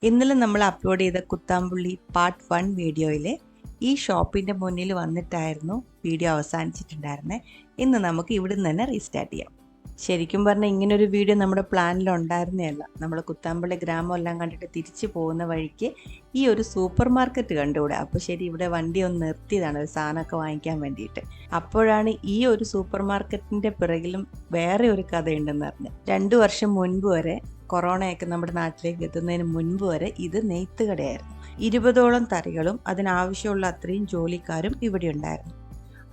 ഇന്നലെ നമ്മൾ അപ്ലോഡ് ചെയ്ത കുത്താമ്പുള്ളി പാർട്ട് 1 വീഡിയോയിൽ ഈ ഷോപ്പിൻ്റെ മുന്നിൽ വന്നിട്ടായിരുന്നു വീഡിയോ അവസാനിച്ചിട്ടുണ്ടായിരുന്നത്. ഇന്ന് നമുക്ക് ഇവിടെ നിന്ന് തന്നെ റീസ്റ്റാർട്ട് ചെയ്യാം. ശരിക്കും പറഞ്ഞാൽ ഇങ്ങനൊരു വീഡിയോ നമ്മുടെ പ്ലാനിലുണ്ടായിരുന്നതല്ല. നമ്മൾ കുത്താമ്പുള്ളി ഗ്രാമം എല്ലാം കണ്ടിട്ട് തിരിച്ചു പോകുന്ന വഴിക്ക് ഈ ഒരു സൂപ്പർ മാർക്കറ്റ് കണ്ടുകൂടെ. അപ്പോൾ ശരി, ഇവിടെ വണ്ടി ഒന്ന് നിർത്തിയതാണ് ഒരു സാധനമൊക്കെ വാങ്ങിക്കാൻ വേണ്ടിയിട്ട്. അപ്പോഴാണ് ഈ ഒരു സൂപ്പർ മാർക്കറ്റിൻ്റെ പിറകിലും വേറെ ഒരു കഥയുണ്ടെന്ന് അറിഞ്ഞ്. 2 വർഷം മുൻപ് വരെ, കൊറോണയൊക്കെ നമ്മുടെ നാട്ടിലേക്ക് എത്തുന്നതിന് മുൻപ് വരെ ഇത് നെയ്ത്ത് കടയായിരുന്നു. 20ഓളം തറികളും അതിനാവശ്യമുള്ള അത്രയും ജോലിക്കാരും ഇവിടെ ഉണ്ടായിരുന്നു.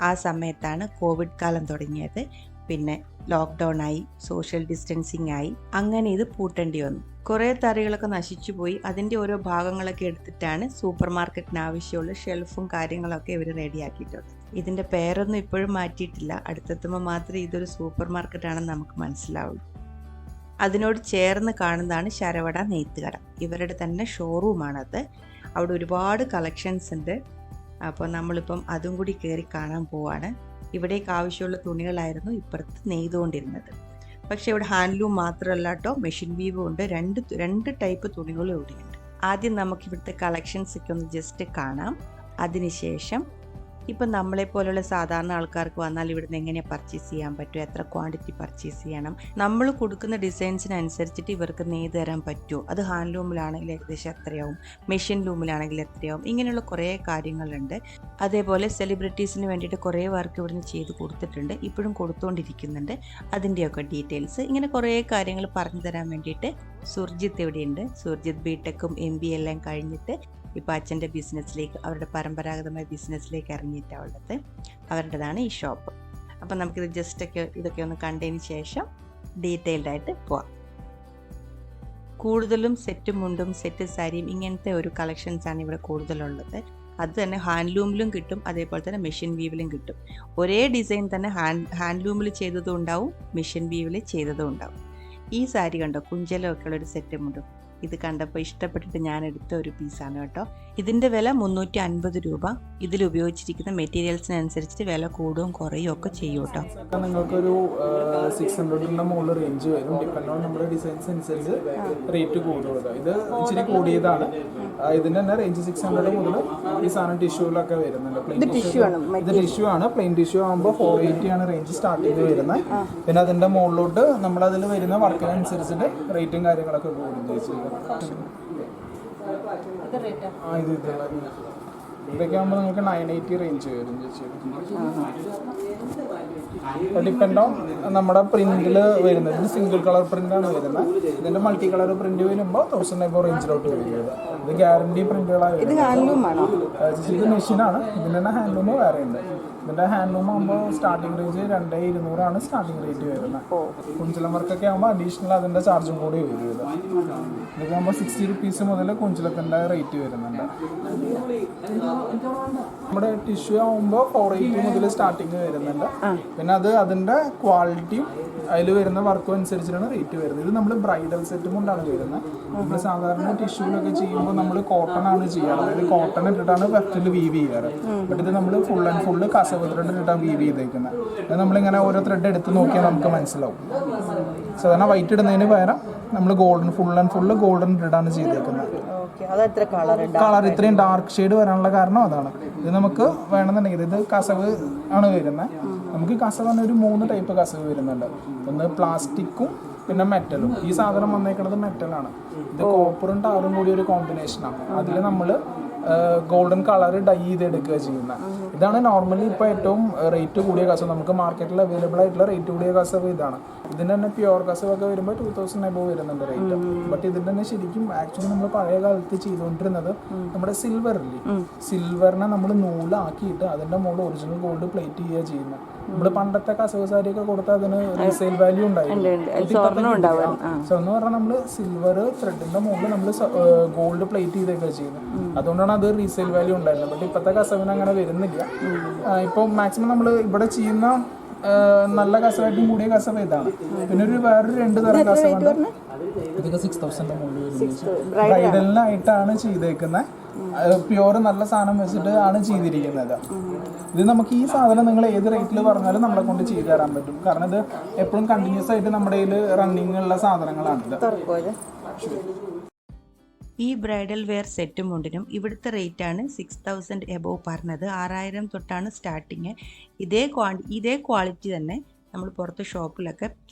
ആ സമയത്താണ് കോവിഡ് കാലം തുടങ്ങിയത്. പിന്നെ ലോക്ക്ഡൗൺ ആയി, സോഷ്യൽ ഡിസ്റ്റൻസിങ് ആയി, അങ്ങനെ ഇത് പൂട്ടേണ്ടി വന്നു. കുറേ തറികളൊക്കെ നശിച്ചു പോയി. അതിൻ്റെ ഓരോ ഭാഗങ്ങളൊക്കെ എടുത്തിട്ടാണ് സൂപ്പർ മാർക്കറ്റിന് ആവശ്യമുള്ള ഷെൽഫും കാര്യങ്ങളൊക്കെ ഇവർ റെഡിയാക്കിയിട്ടുള്ളത്. ഇതിൻ്റെ പേരൊന്നും ഇപ്പോഴും മാറ്റിയിട്ടില്ല. അടുത്തെത്തുമ്പോൾ മാത്രമേ ഇതൊരു സൂപ്പർ മാർക്കറ്റാണെന്ന് നമുക്ക് മനസ്സിലാവുള്ളൂ. അതിനോട് ചേർന്ന് കാണുന്നതാണ് ശരവട നെയ്ത്തുകട. ഇവരുടെ തന്നെ ഷോറൂമാണത്. അവിടെ ഒരുപാട് കളക്ഷൻസ് ഉണ്ട്. അപ്പോൾ നമ്മളിപ്പം അതും കൂടി കയറി കാണാൻ പോവാണ്. ഇവിടേക്ക് ആവശ്യമുള്ള തുണികളായിരുന്നു ഇപ്പുറത്ത് നെയ്തുകൊണ്ടിരുന്നത്. പക്ഷേ ഇവിടെ ഹാൻഡ്ലൂം മാത്രമല്ല കേട്ടോ, മെഷീൻ വീവും ഉണ്ട്. രണ്ട് ടൈപ്പ് തുണികളും ഇവിടെയുണ്ട്. ആദ്യം നമുക്ക് ഇവിടുത്തെ കളക്ഷൻസ് ഒക്കെ ഒന്ന് ജസ്റ്റ് കാണാം. അതിനുശേഷം ഇപ്പം നമ്മളെപ്പോലുള്ള സാധാരണ ആൾക്കാർക്ക് വന്നാൽ ഇവിടുന്ന് എങ്ങനെയാണ് പർച്ചേസ് ചെയ്യാൻ പറ്റും, എത്ര ക്വാണ്ടിറ്റി പർച്ചേസ് ചെയ്യണം, നമ്മൾ കൊടുക്കുന്ന ഡിസൈൻസിനനുസരിച്ചിട്ട് ഇവർക്ക് നെയ്ത് തരാൻ പറ്റുമോ, അത് ഹാൻഡ്ലൂമിലാണെങ്കിൽ ഏകദേശം എത്രയാവും, മെഷീൻ ലൂമിലാണെങ്കിൽ എത്രയാവും, ഇങ്ങനെയുള്ള കുറേ കാര്യങ്ങളുണ്ട്. അതേപോലെ സെലിബ്രിറ്റീസിന് വേണ്ടിയിട്ട് കുറേ വർക്ക് ഇവിടുന്ന് ചെയ്ത് കൊടുത്തിട്ടുണ്ട്, ഇപ്പോഴും കൊടുത്തുകൊണ്ടിരിക്കുന്നുണ്ട്. അതിൻ്റെയൊക്കെ ഡീറ്റെയിൽസ്, ഇങ്ങനെ കുറേ കാര്യങ്ങൾ പറഞ്ഞു തരാൻ വേണ്ടിയിട്ട് സുർജിത്ത് ഇവിടെയുണ്ട്. സുർജിത്ത് ബിടെക്കും MBA എല്ലാം കഴിഞ്ഞിട്ട് ഇപ്പോൾ അച്ഛൻ്റെ ബിസിനസ്സിലേക്ക്, അവരുടെ പരമ്പരാഗതമായ ബിസിനസ്സിലേക്ക് ഇറങ്ങിയിട്ടാണ് ഉള്ളത്. അവരുടേതാണ് ഈ ഷോപ്പ്. അപ്പം നമുക്കിത് ഇതൊക്കെ ഒന്ന് കണ്ടതിന് ശേഷം ഡീറ്റെയിൽഡായിട്ട് പോവാം. കൂടുതലും സെറ്റ് മുണ്ടും സെറ്റ് സാരിയും ഇങ്ങനത്തെ ഒരു കളക്ഷൻസാണ് ഇവിടെ കൂടുതലുള്ളത്. അത് തന്നെ ഹാൻഡ്ലൂമിലും കിട്ടും, അതേപോലെ തന്നെ മെഷീൻ വീവിലും കിട്ടും. ഒരേ ഡിസൈൻ തന്നെ ഹാൻഡ്ലൂമിൽ ചെയ്തതും ഉണ്ടാവും, മെഷീൻ വീവിൽ ചെയ്തതും ഉണ്ടാവും. ഈ സാരി കണ്ടോ, കുഞ്ചലമൊക്കെ ഉള്ളൊരു സെറ്റ് മുണ്ടും. ഇത് കണ്ടപ്പോൾ ഇഷ്ടപ്പെട്ടിട്ട് ഞാൻ എടുത്ത ഒരു പീസാണ് കേട്ടോ. ഇതിൻ്റെ വില 350 രൂപ. ഇതിൽ ഉപയോഗിച്ചിരിക്കുന്ന മെറ്റീരിയൽസിനനുസരിച്ചിട്ട് വില കൂടുകയും കുറയും ഒക്കെ ചെയ്യും കേട്ടോ. നിങ്ങൾക്കൊരു 600ന്റെ മുകളിൽ റേഞ്ച് വരും. ഡിപ്പെൻഡ് ഓൺ നമ്മുടെ ഡിസൈൻസ് അനുസരിച്ച് റേറ്റ് കൂടുക. ഇത് ഇച്ചിരി കൂടിയതാണ്. ഇതിൻ്റെ തന്നെ റേഞ്ച് 600 മുതൽ ഈ സാധനം ടിഷ്യൂലൊക്കെ വരുന്നുണ്ട്. ഇത് ടിഷ്യൂ ആണ്. പ്ലെയിൻ ടിഷ്യൂ ആകുമ്പോൾ 480 ആണ് റേഞ്ച് സ്റ്റാർട്ടിങ് വരുന്നത്. പിന്നെ അതിൻ്റെ മുകളിലോട്ട് നമ്മളതിൽ വരുന്ന വർക്കിനനുസരിച്ചിട്ട് റേറ്റും കാര്യങ്ങളൊക്കെ കൂടുകയും ഇതൊക്കെ ആകുമ്പോൾ നിങ്ങൾക്ക് 980 റേഞ്ച് വരും ചേച്ചി. ഡിപ്പെൻഡ് ഓൺ നമ്മുടെ പ്രിന്റിൽ വരുന്നത്. ഇത് സിംഗിൾ കളർ പ്രിന്റാണ് വരുന്നത്. ഇതിന്റെ മൾട്ടി കളർ പ്രിന്റ് വരുമ്പോൾ 1000 റേഞ്ചിലോട്ട് വരുന്നത്. ഇത് ഗ്യാരണ്ടി പ്രിന്റുകളാണ്. ഇത് മെഷീനാണ്. ഇതിൻ്റെ തന്നെ ഹാൻഡ്ലൂം വേറെ ഉണ്ട്. ഇതിന്റെ ഹാൻഡ്ലൂം ആകുമ്പോൾ സ്റ്റാർട്ടിംഗ് റേഞ്ച് 2200 സ്റ്റാർട്ടിംഗ് റേറ്റ് വരുന്നത്. കുഞ്ചലം വർക്കൊക്കെ ആകുമ്പോൾ അഡീഷണൽ അതിന്റെ ചാർജും കൂടി വരും. ഇതൊക്കെ ആകുമ്പോൾ 60 റുപ്പീസ് മുതൽ കുഞ്ചലത്തിന്റെ റേറ്റ് വരുന്നുണ്ട്. നമ്മുടെ ടിഷ്യൂ ആകുമ്പോൾ 480 മുതൽ സ്റ്റാർട്ടിങ് വരുന്നുണ്ട്. പിന്നെ അത് അതിന്റെ ക്വാളിറ്റിയും അതിൽ വരുന്ന വർക്കും അനുസരിച്ചിട്ടാണ് റേറ്റ് വരുന്നത്. ഇത് നമ്മൾ ബ്രൈഡൽ സെറ്റും കൊണ്ടാണ് വരുന്നത്. നമ്മൾ സാധാരണ ടിഷ്യൂലൊക്കെ ചെയ്യുമ്പോൾ നമ്മൾ കോട്ടൺ ആണ് ചെയ്യാറ്. അതായത് കോട്ടൺ ഇട്ടിട്ടാണ് വെഫ്റ്റിൽ വീവ് ചെയ്യാറ്. ബട്ട് ഇത് നമ്മൾ ഫുൾ ആൻഡ് ഫുള്ള് കസവ് ത്രെഡ് ഇട്ടാണ് വീവ് ചെയ്തേക്കുന്നത്. അത് നമ്മളിങ്ങനെ ഓരോ ത്രെഡ് എടുത്ത് നോക്കിയാൽ നമുക്ക് മനസ്സിലാവും. സാധാരണ വൈറ്റ് ഇടുന്നതിന് പകരം നമ്മൾ ഫുൾ ആൻഡ് ഫുള്ള് ഗോൾഡൻ ഇട്ടിട്ടാണ് ചെയ്തേക്കുന്നത്. കളർ ഇത്രയും ഡാർക്ക് ഷെയ്ഡ് വരാനുള്ള കാരണം അതാണ്. ഇത് നമുക്ക് വേണമെന്നുണ്ടെങ്കിൽ ഇത് കസവ് ആണ് വരുന്നത്. നമുക്ക് കസവ് തന്നെ ഒരു 3 ടൈപ്പ് കസവ് വരുന്നുണ്ട്. ഒന്ന് പ്ലാസ്റ്റിക്കും പിന്നെ മെറ്റലും. ഈ സാധനം വന്നേക്കുന്നത് മെറ്റലാണ്. ഇത് കോപ്പറും ടാറും കൂടി ഒരു കോമ്പിനേഷനാണ്. അതിൽ നമ്മൾ ഗോൾഡൻ കളർ ഡൈ ചെയ്തെടുക്കുക ചെയ്യുന്നത്. ഇതാണ് നോർമലി ഇപ്പോൾ ഏറ്റവും റേറ്റ് കൂടിയ കസവ്. നമുക്ക് മാർക്കറ്റിൽ അവൈലബിൾ ആയിട്ടുള്ള റേറ്റ് കൂടിയ കസവ് ഇതാണ്. ഇതിൻ്റെ തന്നെ പ്യുവർ കസവൊക്കെ വരുമ്പോൾ 2000 എബോവ് വരുന്നുണ്ട് റേറ്റ്. ബട്ട് ഇതിൻ്റെ തന്നെ ശരിക്കും ആക്ച്വലി നമ്മൾ പഴയ കാലത്ത് ചെയ്തുകൊണ്ടിരുന്നത് നമ്മുടെ സിൽവറിനെ നമ്മൾ നൂലാക്കിയിട്ട് അതിൻ്റെ മുകളിൽ ഒറിജിനൽ ഗോൾഡ് പ്ലേറ്റ് ചെയ്യുക ചെയ്യുന്നത്. നമ്മൾ പണ്ടത്തെ കസവ് സാരിയൊക്കെ കൊടുത്താൽ അതിന് റീസെയിൽ വാല്യൂ ഉണ്ടായിരുന്നു. സ്വർണ്ണം പറഞ്ഞാൽ നമ്മൾ സിൽവർ ത്രെഡിൻ്റെ മുകളിൽ നമ്മൾ ഗോൾഡ് പ്ലേറ്റ് ചെയ്തൊക്കെ ചെയ്യുന്നത്. അതുകൊണ്ടാണ് അത് റീസെയിൽ വാല്യൂ ഉണ്ടായിരുന്നത്. ബട്ട് ഇപ്പോഴത്തെ കസവിന് അങ്ങനെ വരുന്നില്ല. ഇപ്പോൾ മാക്സിമം നമ്മൾ ഇവിടെ ചെയ്യുന്ന നല്ല കസവായിട്ടും കൂടിയ കസവ് ഇതാണ്. പിന്നെ വേറൊരു 2 തരം കസവുണ്ട്. ഇതൊക്കെ 6000 മുകളിൽ വരുന്നത്. ബ്രൈഡലിനായിട്ടാണ് ചെയ്തേക്കുന്നത്. പ്യുവർ നല്ല സാധനം വെച്ചിട്ട് ആണ് ചെയ്തിരിക്കുന്നത്. ഇത് നമുക്ക് ഈ സാധനം നിങ്ങൾ ഏത് റേറ്റിൽ പറഞ്ഞാലും നമ്മളെ കൊണ്ട് ചെയ്തു തരാൻ പറ്റും. കാരണം ഇത് എപ്പോഴും കണ്ടിന്യൂസ് ആയിട്ട് നമ്മുടെ കയ്യിൽ റണ്ണിങ് ഉള്ള സാധനങ്ങളാണിത്. ഈ ബ്രൈഡൽ വെയർ സെറ്റും മുണ്ടിനും ഇവിടുത്തെ റേറ്റാണ് 6000 എബോവ് പറഞ്ഞത്. 6000 തൊട്ടാണ് സ്റ്റാർട്ടിങ്. ഇതേ ക്വാളിറ്റി തന്നെ നമ്മൾ പുറത്ത് ഷോപ്പിലൊക്കെ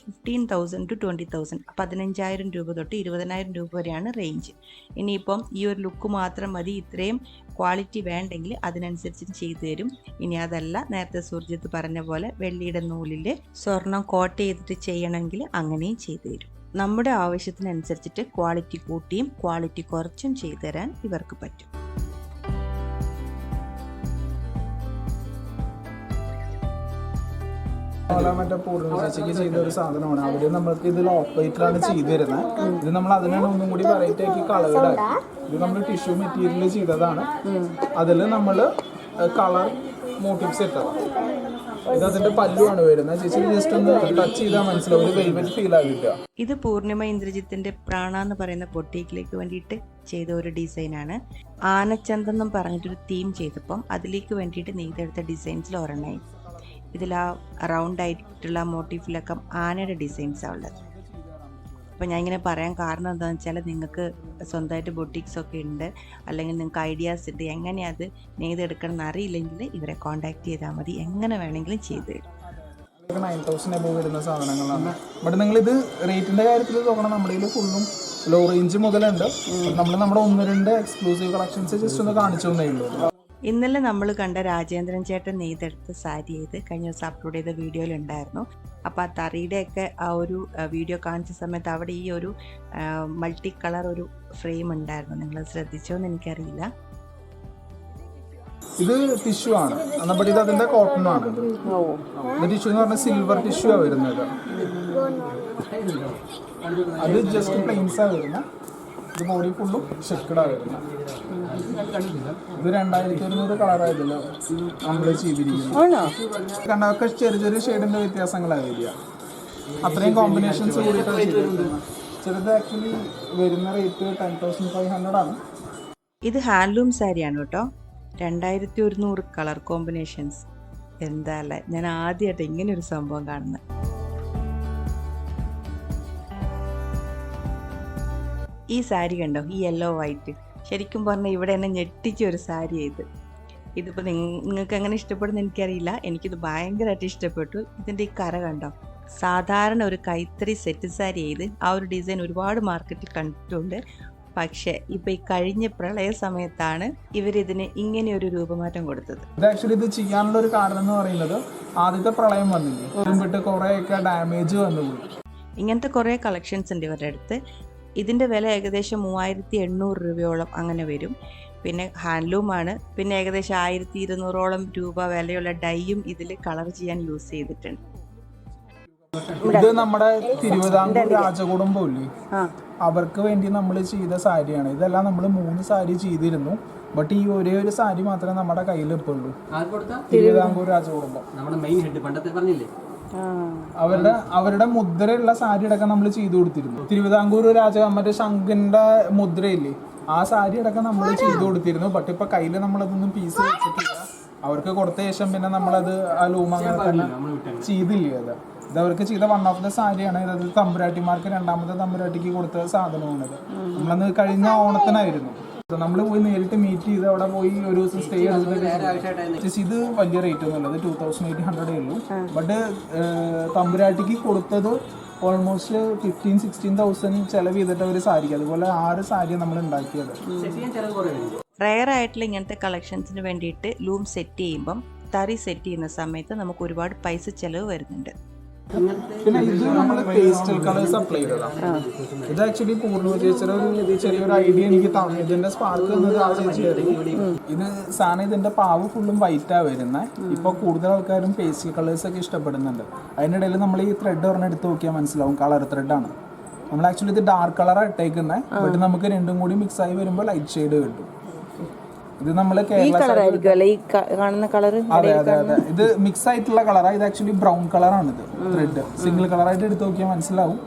15,000 to 20,000, 15,000 രൂപ തൊട്ട് 20,000 രൂപ വരെയാണ് റേഞ്ച്. ഇനിയിപ്പം ഈ ഒരു ലുക്ക് മാത്രം മതി, ഇത്രയും ക്വാളിറ്റി വേണ്ടെങ്കിൽ അതിനനുസരിച്ച് ചെയ്തു തരും. ഇനി അതല്ല, നേരത്തെ സുർജിത്ത് പറഞ്ഞ പോലെ വെള്ളിയുടെ നൂലിൽ സ്വർണം കോട്ട് ചെയ്തിട്ട് ചെയ്യണമെങ്കിൽ അങ്ങനെയും ചെയ്തു തരും. നമ്മുടെ ആവശ്യത്തിനനുസരിച്ചിട്ട് ക്വാളിറ്റി കൂട്ടിയും ക്വാളിറ്റി കുറച്ചും ചെയ്തു തരാൻ ഇവർക്ക് പറ്റും. മറ്റേ പൂർണ്ണിമയ്ക്ക് ചെയ്ത ഒരു സാധനമാണ്. അവര് നമ്മൾക്ക് ഇതിൽ ഓഫ് വൈറ്റിലാണ് ചെയ്തു തരുന്നത്. ഇത് നമ്മൾ അതിനാണ് ഒന്നും കൂടി വെറൈറ്റി ആക്കി കളേർഡ് ആക്കി. ഇത് നമ്മൾ ടിഷ്യൂ മെറ്റീരിയൽ ചെയ്തതാണ്. അതിൽ നമ്മൾ കളർ മോട്ടീവ്സ് ഇട്ടതാണ്. ഇത് അതിന്റെ പല്ലുമാണ് വരുന്നത്. ചേച്ചി ജസ്റ്റ് ഒന്ന് ടച്ച് ചെയ്താൽ മനസ്സിലാവും, ഒരു വെൽവെറ്റ് ഫീൽ ആകില്ല. ഇത് പൂർണിമ ഇന്ദ്രജിത്തിന്റെ പ്രാണ എന്ന് പറയുന്ന പൊട്ടീക്കിലേക്ക് വേണ്ടിയിട്ട് ചെയ്ത ഒരു ഡിസൈനാണ്. ആനച്ചന്തെന്നും പറഞ്ഞിട്ടൊരു തീം ചെയ്തപ്പം അതിലേക്ക് വേണ്ടിയിട്ട് നെയ്തെടുത്ത ഡിസൈൻസിൽ ഒരെണ്ണായി. ഇതിൽ ആ റൗണ്ട് ആയിട്ടുള്ള മോട്ടീഫിലൊക്കെ ആനയുടെ ഡിസൈൻസാണ് ഉള്ളത്. അപ്പോൾ ഞാൻ ഇങ്ങനെ പറയാൻ കാരണം എന്താണെന്ന് വെച്ചാൽ, നിങ്ങൾക്ക് സ്വന്തമായിട്ട് ബൊട്ടിക്സ് ഒക്കെ ഉണ്ട്, അല്ലെങ്കിൽ നിങ്ങൾക്ക് ഐഡിയാസ് ഉണ്ട്, എങ്ങനെ അത് നെയ്തെടുക്കണം എന്ന് അറിയില്ലെങ്കിൽ ഇവരെ കോൺടാക്ട് ചെയ്താൽ മതി, എങ്ങനെ വേണമെങ്കിലും ചെയ്തു തരും. 9,000 എബോവ് വരുന്ന സാധനങ്ങളാണ്. ബട്ട് നിങ്ങളിത് റേറ്റിൻ്റെ കാര്യത്തിൽ നോക്കണം. നമ്മുടെ കയ്യിൽ ഫുള്ളും ലോ റേഞ്ച് മുതലുണ്ട്. നമ്മൾ നമ്മുടെ 1-2 എക്സ്ക്ലൂസീവ് കളക്ഷൻസ് ജസ്റ്റ് ഒന്ന് കാണിച്ചു തന്നേ ഉള്ളൂ. ഇന്നലെ നമ്മൾ കണ്ട രാജേന്ദ്രൻ ചേട്ടൻ നെയ്തെടുത്ത സാരി ചെയ്ത് കഴിഞ്ഞ ദിവസം അപ്ലോഡ് ചെയ്ത വീഡിയോയിലുണ്ടായിരുന്നു. അപ്പോൾ ആ തറിയുടെയൊക്കെ ആ ഒരു വീഡിയോ കാണിച്ച സമയത്ത് അവിടെ ഈ ഒരു മൾട്ടി കളർ ഒരു ഫ്രെയിം ഉണ്ടായിരുന്നു. നിങ്ങൾ ശ്രദ്ധിച്ചോ എന്ന് എനിക്കറിയില്ല. ഇത് ടിഷ്യൂ ആണ്, എന്നപ്പോൾ ഇത് അതിന്റെ കോട്ടൺ ആണ്. ഇത് ടിഷ്യൂ എന്ന് പറഞ്ഞാൽ സിൽവർ ടിഷ്യൂ ആണ് വരുന്നത്. അത് ജസ്റ്റ് പ്ലെയിൻസാ വരുന്നത്. ഇത് ബോഡി ഫുള്ളും ഷെക്കഡാ വരുന്നത്. ഇത് 2100 കളറായതല്ലോ നമ്മൾ ചെയ്തിരിക്കുന്നത്. കണ്ടൊക്കെ ചെറിയ ചെറിയ ഷെയ്ഡിന്റെ വ്യത്യാസങ്ങളാണ് വരിക. അത്രയും കോമ്പിനേഷൻസ് കൂടിയിട്ടാണ് ചെയ്തിരിക്കുന്നത്. ചിലത് ആക്ച്വലി വരുന്ന റേറ്റ് 10,500 ആണ്. ഇത് ഹാൻഡ്ലൂം സാരിയാണ് കേട്ടോ. 2100 കളർ കോമ്പിനേഷൻസ്. എന്താ അല്ലേ, ഞാൻ ആദ്യമായിട്ട് ഇങ്ങനെ ഒരു സംഭവം കാണുന്നത്. ഈ സാരി കണ്ടോ, ഈ യെല്ലോ വൈറ്റ്, ശരിക്കും പറഞ്ഞാൽ ഇവിടെ എന്നെ ഞെട്ടിച്ച ഒരു സാരി ഇത്. ഇതിപ്പോൾ നിങ്ങൾക്ക് എങ്ങനെ ഇഷ്ടപ്പെടുന്ന എനിക്കറിയില്ല, എനിക്കിത് ഭയങ്കരമായിട്ട് ഇഷ്ടപ്പെട്ടു. ഇതിൻ്റെ ഈ കര കണ്ടോ, സാധാരണ ഒരു കൈത്തറി സെറ്റ് സാരി ചെയ്ത് ആ ഒരു ഡിസൈൻ ഒരുപാട് മാർക്കറ്റിൽ കണ്ടിട്ടുണ്ട്. പക്ഷേ ഇപ്പോൾ ഈ കഴിഞ്ഞ പ്രളയ സമയത്താണ് ഇവരിതിന് ഇങ്ങനെ ഒരു രൂപമാറ്റം കൊടുത്തത്. ഇത് ആക്ച്വലി ഇത് ചെയ്യാനുള്ള ഒരു കാരണം എന്ന് പറയുന്നത്, ആദ്യത്തെ പ്രളയം വന്നിട്ട് കുറേയൊക്കെ ഡാമേജ് വന്നുപോയി. ഇങ്ങനത്തെ കുറേ കളക്ഷൻസ് ഉണ്ട് ഇവരുടെ അടുത്ത്. ഇതിൻ്റെ വില ഏകദേശം 3800 രൂപയോളം അങ്ങനെ വരും. പിന്നെ ഹാൻഡ്ലൂമാണ്. പിന്നെ ഏകദേശം 1200ഓളം രൂപ വിലയുള്ള ഡൈയും ഇതിൽ കളർ ചെയ്യാൻ യൂസ് ചെയ്തിട്ടുണ്ട്. ഇത് നമ്മുടെ തിരുവിതാംകൂർ രാജകുടുംബം ഇല്ലേ, അവർക്ക് വേണ്ടി നമ്മൾ ചെയ്ത സാരിയാണ്. ഇതെല്ലാം നമ്മൾ 3 സാരി ചെയ്തിരുന്നു. ബട്ട് ഈ ഒരേ ഒരു സാരി മാത്രമേ നമ്മുടെ കയ്യിൽ ഇപ്പോൾ ഉള്ളൂ. തിരുവിതാംകൂർ രാജകുടുംബം അവരുടെ മുദ്രയുള്ള സാരി അടക്കം നമ്മൾ ചെയ്തു കൊടുത്തിരുന്നു. തിരുവിതാംകൂർ മറ്റേ ശംഖിന്റെ മുദ്രയില്ലേ, ആ സാരി അടക്കം നമ്മൾ ചെയ്തു കൊടുത്തിരുന്നു. ബട്ട് ഇപ്പൊ കയ്യിൽ നമ്മളതൊന്നും പീസ് വെച്ചിട്ടില്ല. അവർക്ക് കൊടുത്ത ശേഷം പിന്നെ നമ്മളത് ആ ലൂം അങ്ങനെ തന്നെ ചെയ്തില്ലേ. ഇത് അവർക്ക് ചെയ്ത വൺ ഓഫ് ദ സാരിയാണ്. ഇത് തമ്പുരാട്ടിമാർക്ക് രണ്ടാമത്തെ തമ്പുരാട്ടിക്ക് കൊടുത്ത സാധനമാണിത്. നമ്മളന്ന് കഴിഞ്ഞ ഓണത്തിനായിരുന്നു നമ്മൾ പോയി നേരിട്ട് മീറ്റ് ചെയ്ത് അവിടെ പോയി ഒരു ദിവസം സ്റ്റേ ചെയ്തിട്ട്. ഇത് വലിയ റേറ്റ് ഒന്നുമല്ല, ഇത് 2800 ഉള്ളൂ. ബട്ട് തമ്പുരാട്ടിക്ക് കൊടുത്തത് ഓൾമോസ്റ്റ് 15,000-16,000 ചെലവ് ചെയ്തിട്ട് ഒരു സാരിക്ക്. അതുപോലെ 6 സാരി നമ്മൾ ഉണ്ടാക്കിയത്. റെയർ ആയിട്ടുള്ള ഇങ്ങനത്തെ കളക്ഷൻസിന് വേണ്ടിയിട്ട് ലൂം സെറ്റ് ചെയ്യുമ്പം തറി സെറ്റ് ചെയ്യുന്ന സമയത്ത് നമുക്ക് ഒരുപാട് പൈസ ചെലവ് വരുന്നുണ്ട്. പിന്നെ ഇത് നമ്മൾ പേസ്റ്റൽ കളേഴ്സ് അപ്ലൈ ചെയ്തതാണ്. ഇത് ആക്ച്വലി പൂർണ്ണ ചേച്ചിയുടെ ഒരു ചെറിയൊരു ഐഡിയ എനിക്ക് തന്നു. ഇതിന്റെ സ്പാർക്ക് എന്നത് ആ ചേച്ചിയായിരുന്നു. ഇത് സാധനം ഇതിന്റെ പാവ് ഫുള്ളും വൈറ്റാ വരുന്നത്. ഇപ്പൊ കൂടുതൽ ആൾക്കാരും പേസ്റ്റൽ കളേഴ്സ് ഒക്കെ ഇഷ്ടപ്പെടുന്നുണ്ട്. അതിനിടയിൽ നമ്മൾ ഈ ത്രെഡ് ഒരെണ്ണം എടുത്ത് നോക്കിയാൽ മനസ്സിലാവും, കളർ ത്രെഡാണ്. നമ്മൾ ആക്ച്വലി ഇത് ഡാർക്ക് കളറാണ് ഇട്ടേക്കുന്നത്. ബട്ട് നമുക്ക് രണ്ടും കൂടി മിക്സ് ആയി വരുമ്പോൾ ലൈറ്റ് ഷെയ്ഡ് കിട്ടും. ഇത് നമ്മൾ അതെ അതെ അതെ, ഇത് മിക്സ് ആയിട്ടുള്ള കളറാണ്. ഇത് ആക്ച്വലി ബ്രൗൺ കളറാണ്. ഇത് ത്രെഡ് സിംഗിൾ കളറായിട്ട് എടുത്ത് നോക്കിയാൽ മനസ്സിലാവും,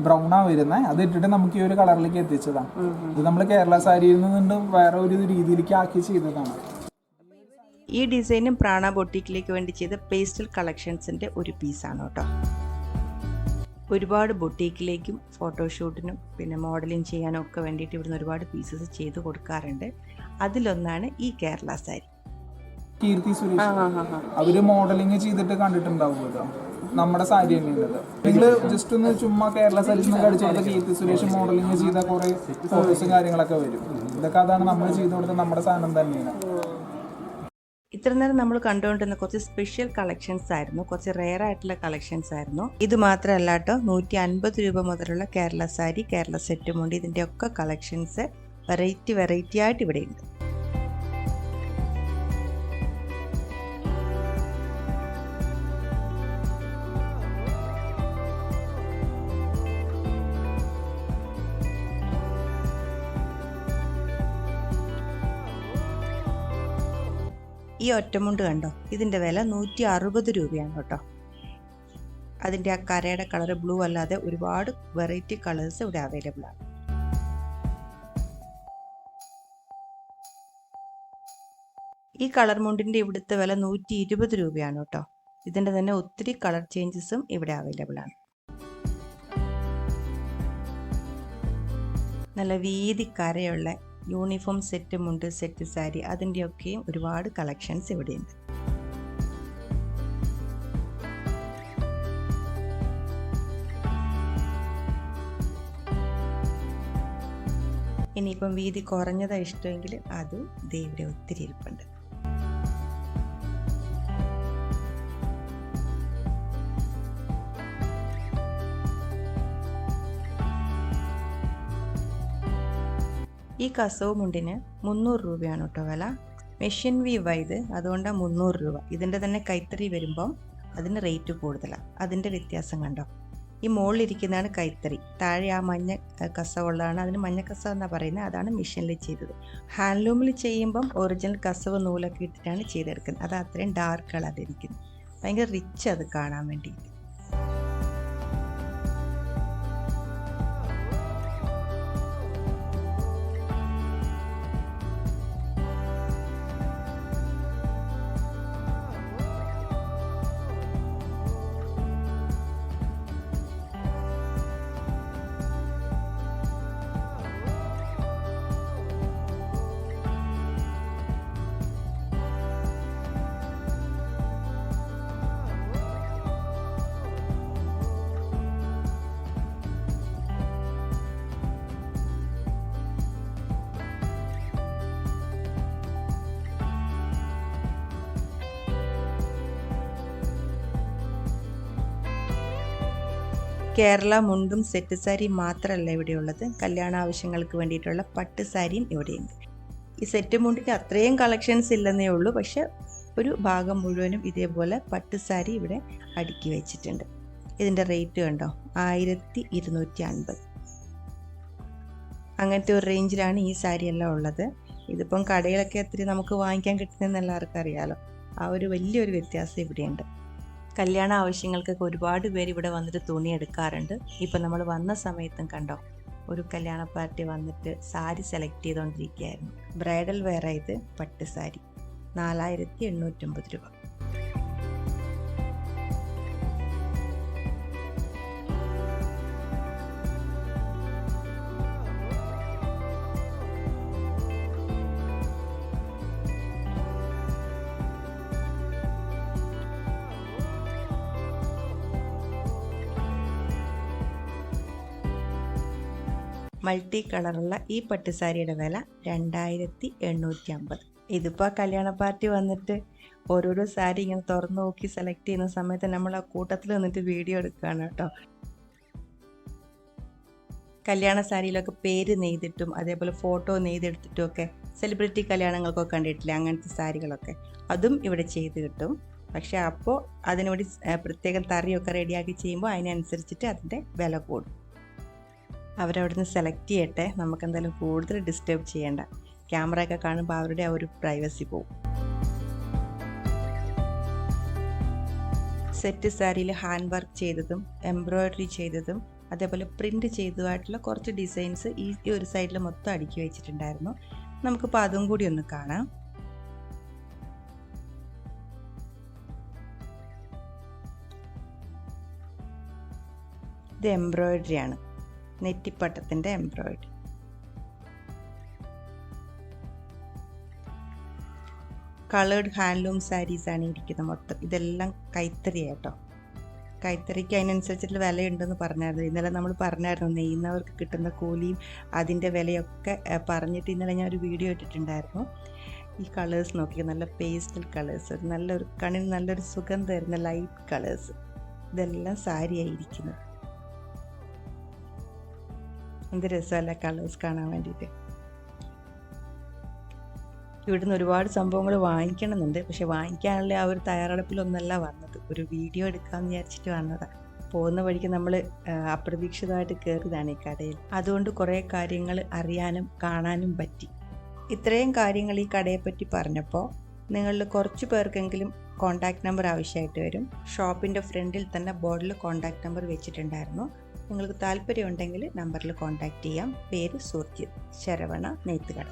ബ്രൗണാ വരുന്നത്. അത് ഇട്ടിട്ട് നമുക്ക് ഈ ഒരു കളറിലേക്ക് എത്തിച്ചതാണ്. ഇത് നമ്മൾ കേരള സാരിയിൽ നിന്നുകൊണ്ട് വേറെ ഒരു രീതിയിലേക്ക് ആക്കി ചെയ്തതാണ്. ഈ ഡിസൈനും പ്രാണ ബൊട്ടിക്കിലേക്ക് വേണ്ടി ചെയ്ത പേസ്റ്റൽ കളക്ഷൻസിന്റെ ഒരു പീസാണ് കേട്ടോ. ഒരുപാട് ബൊട്ടീക്കിലേക്കും ഫോട്ടോഷൂട്ടിനും പിന്നെ മോഡലിംഗ് ചെയ്യാനും ഒക്കെ വേണ്ടിയിട്ട് ഇവിടുന്ന് ഒരുപാട് പീസസ് ചെയ്ത് കൊടുക്കാറുണ്ട്. അതിലൊന്നാണ് ഈ കേരള സാരി. കീർത്തി സുരേഷ് അവര് മോഡലിംഗ് ചെയ്തിട്ട് കണ്ടിട്ടുണ്ടാവുമല്ലോ, നമ്മുടെ സാരി തന്നെയുള്ളത്. നിങ്ങൾ ജസ്റ്റ് ഒന്ന് ചുമ്മാ കേരള സാരീസ് എന്നൊക്കെ അടിച്ചു കൊടുത്ത കീർത്തി സുരേഷ് മോഡലിംഗ് ചെയ്ത കുറെ ഫോട്ടോസും കാര്യങ്ങളൊക്കെ വരും. ഇതൊക്കെ അതാണ് നമ്മൾ ചെയ്തു കൊടുത്ത നമ്മുടെ സാധനം തന്നെയാണ്. ഇത്ര നേരം നമ്മൾ കണ്ടുകൊണ്ടിരുന്ന കുറച്ച് സ്പെഷ്യൽ കളക്ഷൻസ് ആയിരുന്നു, കുറച്ച് റെയർ ആയിട്ടുള്ള കളക്ഷൻസ് ആയിരുന്നു. ഇത് മാത്രമല്ല കേട്ടോ, 150 രൂപ മുതലുള്ള കേരള സാരി, കേരള സെറ്റുമുണ്ട്, ഇതിൻ്റെ ഒക്കെ കളക്ഷൻസ് വെറൈറ്റി ആയിട്ട് ഇവിടെയുണ്ട്. ഈ ഒറ്റമുണ്ട് കണ്ടോ, ഇതിൻ്റെ വില 160 രൂപയാണ് കേട്ടോ. അതിൻ്റെ ആ കരയുടെ കളർ ബ്ലൂ അല്ലാതെ ഒരുപാട് വെറൈറ്റി കളേഴ്സ് ഇവിടെ അവൈലബിൾ ആണ്. ഈ കളർ മുണ്ടിൻ്റെ ഇവിടുത്തെ വില 120 രൂപയാണ് കേട്ടോ. ഇതിൻ്റെ തന്നെ ഒത്തിരി കളർ ചേഞ്ചസും ഇവിടെ അവൈലബിൾ ആണ്. നല്ല വീതി കരയുള്ള യൂണിഫോം സെറ്റ് മുണ്ട്, സെറ്റ് സാരി, അതിൻ്റെയൊക്കെയും ഒരുപാട് കളക്ഷൻസ് ഇവിടെയുണ്ട്. ഇനിയിപ്പം വീതി കുറഞ്ഞതാ ഇഷ്ടമെങ്കിൽ അതും ദേ ഇവിടെ ഒത്തിരി ഇരിപ്പുണ്ട്. ഈ കസവ് മുണ്ടിന് 300 രൂപയാണ് കേട്ടോ വില. മെഷീൻ വീവ് ഇത്, അതുകൊണ്ടാണ് 300 രൂപ. ഇതിൻ്റെ തന്നെ കൈത്തറി വരുമ്പം അതിന് റേറ്റ് കൂടുതലാണ്. അതിൻ്റെ വ്യത്യാസം കണ്ടോ. ഈ മുകളിലിരിക്കുന്നതാണ് കൈത്തറി, താഴെ ആ മഞ്ഞ കസവുള്ളതാണ്, അതിന് മഞ്ഞ കസവ് എന്നാണ് പറയുന്നത്, അതാണ് മെഷീനിൽ ചെയ്തത്. ഹാൻഡ്ലൂമിൽ ചെയ്യുമ്പം ഒറിജിനൽ കസവ് നൂലൊക്കെ ഇട്ടിട്ടാണ് ചെയ്തെടുക്കുന്നത്. അത് അത്രയും ഡാർക്ക് കളറിലിരിക്കുന്നത്, ഭയങ്കര റിച്ച് അത് കാണാൻ വേണ്ടിയിട്ട്. കേരള മുണ്ടും സെറ്റ് സാരി മാത്രമല്ല ഇവിടെയുള്ളത്, കല്യാണ ആവശ്യങ്ങൾക്ക് വേണ്ടിയിട്ടുള്ള പട്ട് സാരിയും ഇവിടെയുണ്ട്. ഈ സെറ്റ് മുണ്ടിന് അത്രയും കളക്ഷൻസ് ഇല്ലെന്നേ ഉള്ളൂ, പക്ഷെ ഒരു ഭാഗം മുഴുവനും ഇതേപോലെ പട്ട് സാരി ഇവിടെ അടുക്കി വെച്ചിട്ടുണ്ട്. ഇതിൻ്റെ റേറ്റ് കണ്ടോ, 1250. അങ്ങനത്തെ ഒരു റേഞ്ചിലാണ് ഈ സാരി എല്ലാം ഉള്ളത്. ഇതിപ്പം കടയിലൊക്കെ എത്ര നമുക്ക് വാങ്ങിക്കാൻ കിട്ടുന്നതെന്ന് എല്ലാവർക്കും അറിയാമല്ലോ. ആ ഒരു വലിയൊരു വ്യത്യാസം ഇവിടെയുണ്ട്. കല്യാണ ആവശ്യങ്ങൾക്കൊക്കെ ഒരുപാട് പേര് ഇവിടെ വന്നിട്ട് തുണി എടുക്കാറുണ്ട്. ഇപ്പം നമ്മൾ വന്ന സമയത്തും കണ്ടോ, ഒരു കല്യാണ പാർട്ടി വന്നിട്ട് സാരി സെലക്ട് ചെയ്തുകൊണ്ടിരിക്കുകയായിരുന്നു. ബ്രൈഡൽ വെയർ ആയത് പട്ട് സാരി 4850 രൂപ. മൾട്ടി കളറുള്ള ഈ പട്ടുസാരിയുടെ വില 2850. ഇതിപ്പോൾ കല്യാണ പാർട്ടി വന്നിട്ട് ഓരോരോ സാരി ഇങ്ങനെ തുറന്നു നോക്കി സെലക്ട് ചെയ്യുന്ന സമയത്ത് നമ്മൾ ആ കൂട്ടത്തിൽ നിന്നിട്ട് വീഡിയോ എടുക്കുകയാണ് കേട്ടോ. കല്യാണ സാരിയിലൊക്കെ പേര് നെയ്തിട്ടും അതേപോലെ ഫോട്ടോ നെയ്തെടുത്തിട്ടും ഒക്കെ സെലിബ്രിറ്റി കല്യാണങ്ങൾക്കൊക്കെ കണ്ടിട്ടില്ലേ, അങ്ങനത്തെ സാരികളൊക്കെ അതും ഇവിടെ ചെയ്ത് കിട്ടും. പക്ഷെ അപ്പോൾ അതിനുവേണ്ടി പ്രത്യേകം തറിയൊക്കെ റെഡിയാക്കി ചെയ്യുമ്പോൾ അതിനനുസരിച്ചിട്ട് അതിൻ്റെ വില കൂടും. അവരവിടുന്ന് സെലക്ട് ചെയ്യട്ടെ, നമുക്കെന്തായാലും കൂടുതൽ ഡിസ്റ്റർബ് ചെയ്യേണ്ട. ക്യാമറയൊക്കെ കാണുമ്പോൾ അവരുടെ ആ ഒരു പ്രൈവസി പോവും. സെറ്റ് സാരിയിൽ ഹാൻഡ് വർക്ക് ചെയ്തതും എംബ്രോയ്ഡറി ചെയ്തതും അതേപോലെ പ്രിൻ്റ് ചെയ്തതുമായിട്ടുള്ള കുറച്ച് ഡിസൈൻസ് ഈ ഒരു സൈഡിൽ മൊത്തം അടുക്കി വെച്ചിട്ടുണ്ടായിരുന്നു. നമുക്കിപ്പോൾ അതും കൂടി ഒന്ന് കാണാം. ഇത് എംബ്രോയിഡറി ആണ്, നെറ്റിപ്പട്ടത്തിൻ്റെ എംബ്രോയിഡറി. കളേർഡ് ഹാൻഡ്ലൂം സാരീസാണ് ഇരിക്കുന്നത് മൊത്തം. ഇതെല്ലാം കൈത്തറി കേട്ടോ. കൈത്തറിക്ക് അതിനനുസരിച്ചിട്ടുള്ള വിലയുണ്ടെന്ന് പറഞ്ഞായിരുന്നു. ഇന്നലെ നമ്മൾ പറഞ്ഞായിരുന്നു നെയ്യുന്നവർക്ക് കിട്ടുന്ന കൂലിയും അതിൻ്റെ വിലയൊക്കെ പറഞ്ഞിട്ട് ഇന്നലെ ഞാൻ ഒരു വീഡിയോ ഇട്ടിട്ടുണ്ടായിരുന്നു. ഈ കളേഴ്സ് നോക്കി, നല്ല പേസ്റ്റൽ കളേഴ്സ്, നല്ലൊരു കണ്ണിന് നല്ലൊരു സുഖം തരുന്ന ലൈറ്റ് കളേഴ്സ്. ഇതെല്ലാം സാരിയായിരിക്കുന്നത്. എന്ത് രസമല്ല കളേഴ്സ് കാണാൻ വേണ്ടിയിട്ട്. ഇവിടുന്ന് ഒരുപാട് സംഭവങ്ങൾ വാങ്ങിക്കണമെന്നുണ്ട്, പക്ഷെ വാങ്ങിക്കാനുള്ള ആ ഒരു തയ്യാറെടുപ്പിലൊന്നല്ല വന്നത്. ഒരു വീഡിയോ എടുക്കാമെന്ന് വിചാരിച്ചിട്ട് വന്നതാണ്. പോകുന്ന വഴിക്ക് നമ്മൾ അപ്രതീക്ഷിതമായിട്ട് കയറിയതാണ് ഈ കടയിൽ. അതുകൊണ്ട് കുറേ കാര്യങ്ങൾ അറിയാനും കാണാനും പറ്റി. ഇത്രയും കാര്യങ്ങൾ ഈ കടയെപ്പറ്റി പറഞ്ഞപ്പോൾ നിങ്ങളിൽ കുറച്ച് പേർക്കെങ്കിലും കോൺടാക്റ്റ് നമ്പർ ആവശ്യമായിട്ട് വരും. ഷോപ്പിൻ്റെ ഫ്രണ്ടിൽ തന്നെ ബോർഡിൽ കോൺടാക്റ്റ് നമ്പർ വെച്ചിട്ടുണ്ടായിരുന്നു. നിങ്ങൾക്ക് താല്പര്യമുണ്ടെങ്കിൽ നമ്പറിൽ കോൺടാക്റ്റ് ചെയ്യാം. പേര് സുർജിത്ത്, ശരവണ, നെയ്ത്തുകട.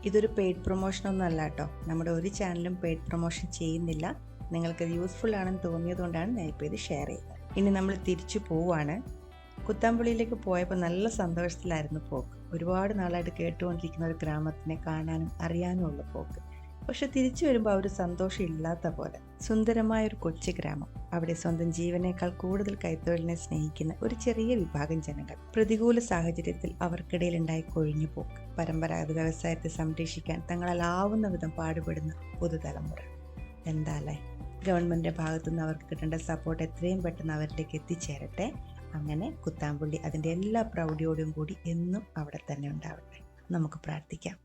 ഇതൊരു പെയ്ഡ് പ്രൊമോഷനൊന്നും അല്ല കേട്ടോ. നമ്മുടെ ഒരു ചാനലും പെയ്ഡ് പ്രൊമോഷൻ ചെയ്യുന്നില്ല. നിങ്ങൾക്കത് യൂസ്ഫുൾ ആണെന്ന് തോന്നിയതുകൊണ്ടാണ് ഞാൻ ഇപ്പോൾ ഇത് ഷെയർ ചെയ്യുന്നത്. ഇനി നമ്മൾ തിരിച്ചു പോവുകയാണ്. കുത്താമ്പുള്ളിയിലേക്ക് പോയപ്പോൾ നല്ല സന്തോഷത്തിലായിരുന്നു പോക്ക്. ഒരുപാട് നാളായിട്ട് കേട്ടുകൊണ്ടിരിക്കുന്ന ഒരു ഗ്രാമത്തിനെ കാണാനും അറിയാനും ഉള്ള പോക്ക്. പക്ഷെ തിരിച്ചു വരുമ്പോൾ ആ ഒരു സന്തോഷം ഇല്ലാത്ത പോലെ. സുന്ദരമായ ഒരു കൊച്ചു ഗ്രാമം, അവിടെ സ്വന്തം ജീവനേക്കാൾ കൂടുതൽ കൈത്തൊഴിലിനെ സ്നേഹിക്കുന്ന ഒരു ചെറിയ വിഭാഗം ജനങ്ങൾ. പ്രതികൂല സാഹചര്യത്തിൽ അവർക്കിടയിൽ ഉണ്ടായി കൊഴിഞ്ഞു പോക്ക്. പരമ്പരാഗത വ്യവസായത്തെ സംരക്ഷിക്കാൻ തങ്ങളാലാവുന്ന വിധം പാടുപെടുന്ന പുതുതലമുറ. എന്താല്ലേ, ഗവൺമെൻറ്റിൻ്റെ ഭാഗത്തുനിന്ന് അവർക്ക് കിട്ടേണ്ട സപ്പോർട്ട് എത്രയും പെട്ടെന്ന് അവരിലേക്ക് എത്തിച്ചേരട്ടെ. അങ്ങനെ കുത്താമ്പുള്ളി അതിൻ്റെ എല്ലാ പ്രൗഢിയോടും കൂടി എന്നും അവിടെ തന്നെ ഉണ്ടാവട്ടെ. നമുക്ക് പ്രാർത്ഥിക്കാം.